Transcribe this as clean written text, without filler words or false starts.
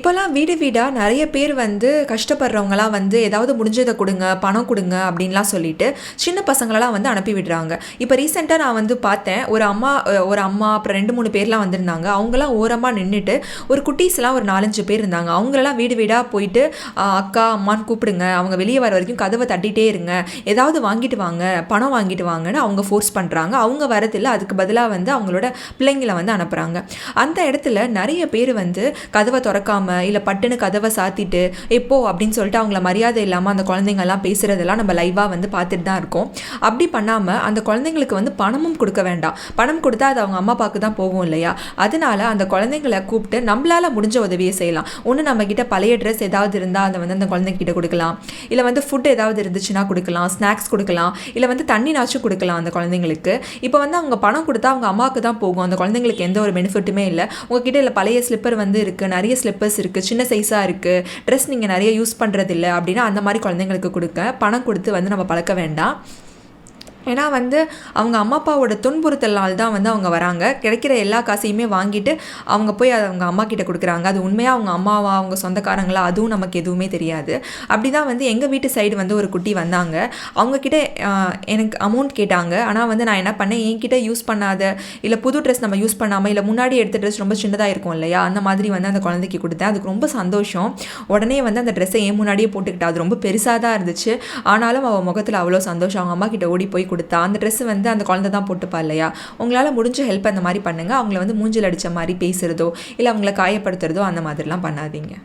இப்போலாம் வீடு வீடாக நிறைய பேர் வந்து கஷ்டப்படுறவங்களாம் வந்து ஏதாவது முடிஞ்சதை கொடுங்க, பணம் கொடுங்க அப்படின்லாம் சொல்லிட்டு சின்ன பசங்களெல்லாம் வந்து அனுப்பி விடுறாங்க. இப்போ ரீசெண்டாக நான் வந்து பார்த்தேன், ஒரு அம்மா அப்புறம் 2-3 பேர்லாம் வந்திருந்தாங்க. அவங்களாம் ஓரமாக நின்றுட்டு ஒரு குட்டீஸ்லாம் ஒரு 4-5 பேர் இருந்தாங்க. அவங்களெல்லாம் வீடு வீடாக போயிட்டு அக்கா அம்மான்னு கூப்பிடுங்க, அவங்க வெளியே வர வரைக்கும் கதவை தட்டிகிட்டே இருங்க, ஏதாவது வாங்கிட்டு வாங்க, பணம் வாங்கிட்டு வாங்கன்னு அவங்க ஃபோர்ஸ் பண்ணுறாங்க. அவங்க வரதில்லை, அதுக்கு பதிலாக வந்து அவங்களோட பிள்ளைங்களை வந்து அனுப்புகிறாங்க. அந்த இடத்துல நிறைய பேர் வந்து கதவை திறக்காம இல்லை பட்டுன்னு கதவை சாத்திட்டு எப்போ அப்படின்னு சொல்லிட்டு அவங்கள மரியாதை இல்லாமல் அந்த குழந்தைங்கள்லாம் பேசுகிறதெல்லாம் நம்ம லைவாக வந்து பார்த்துட்டு தான் இருக்கோம். அப்படி பண்ணாமல் அந்த குழந்தைங்களுக்கு வந்து பணமும் கொடுக்க வேண்டாம். பணம் கொடுத்தா அது அவங்க அம்மா அப்பாவுக்கு தான் போகும் இல்லையா? அதனால அந்த குழந்தைங்களை கூப்பிட்டு நம்மளால் முடிஞ்ச உதவியை செய்யலாம். ஒன்று நம்மக்கிட்ட பழைய ட்ரெஸ் ஏதாவது இருந்தால் அதை வந்து அந்த குழந்தைங்கிட்ட கொடுக்கலாம், இல்லை வந்து ஃபுட் ஏதாவது இருந்துச்சுன்னா கொடுக்கலாம், ஸ்நாக்ஸ் கொடுக்கலாம், இல்லை வந்து தண்ணினாச்சும் கொடுக்கலாம் அந்த குழந்தைங்களுக்கு. இப்போ வந்து அவங்க பணம் கொடுத்தா அவங்க அம்மாவுக்கு தான் போகும், அந்த குழந்தைங்களுக்கு எந்த ஒரு பெனிஃபிட்டுமே இல்லை. உங்ககிட்ட இல்லை பழைய ஸ்லிப்பர் வந்து இருக்குது, நிறைய ஸ்லிப்பர்ஸ் இருக்குது, சின்ன சைஸாக இருக்குது, ட்ரெஸ் நீங்கள் நிறைய யூஸ் பண்ணுறதில்ல அப்படின்னா அந்த மாதிரி குழந்தைங்களுக்கு கொடுக்க பணம் கொடுத்து வந்து நம்ம பழக்க வேண்டாம். ஏன்னா வந்து அவங்க அம்மா அப்பாவோட துன்புறுத்தலால் தான் வந்து அவங்க வராங்க. கிடைக்கிற எல்லா காசையுமே வாங்கிட்டு அவங்க போய் அதை அவங்க அம்மா கிட்ட கொடுக்குறாங்க. அது உண்மையாக அவங்க அம்மாவா அவங்க சொந்தக்காரங்களா அதுவும் நமக்கு எதுவுமே தெரியாது. அப்படி தான் வந்து எங்கள் வீட்டு சைடு வந்து ஒரு குட்டி வந்தாங்க. அவங்கக்கிட்ட எனக்கு அமௌண்ட் கேட்டாங்க. ஆனால் வந்து நான் என்ன பண்ணேன், என்கிட்ட யூஸ் பண்ணாத இல்லை புது ட்ரெஸ் நம்ம யூஸ் பண்ணாமல் இல்லை முன்னாடி எடுத்த ட்ரெஸ் ரொம்ப சின்னதாக இருக்கும் இல்லையா, அந்த மாதிரி வந்து அந்த குழந்தைக்கு கொடுத்தேன். அதுக்கு ரொம்ப சந்தோஷம். உடனே வந்து அந்த ட்ரெஸ்ஸை என் முன்னாடியே போட்டுக்கிட்டா. அது ரொம்ப பெருசாக தான் இருந்துச்சு. ஆனாலும் அவள் முகத்தில் அவ்வளோ சந்தோஷம். அவங்க அம்மா கிட்ட ஓடி போய் கொடுத்தா. அந்த ட்ரெஸ் வந்து அந்த குழந்தை தான் போட்டுப்பா இல்லையா? உங்களால் முடிஞ்ச ஹெல்ப் அந்த மாதிரி பண்ணுங்கள். அவங்கள வந்து மூஞ்சில் அடித்த மாதிரி பேசுகிறதோ இல்லை அவங்கள காயப்படுத்துறதோ அந்த மாதிரிலாம் பண்ணாதீங்க.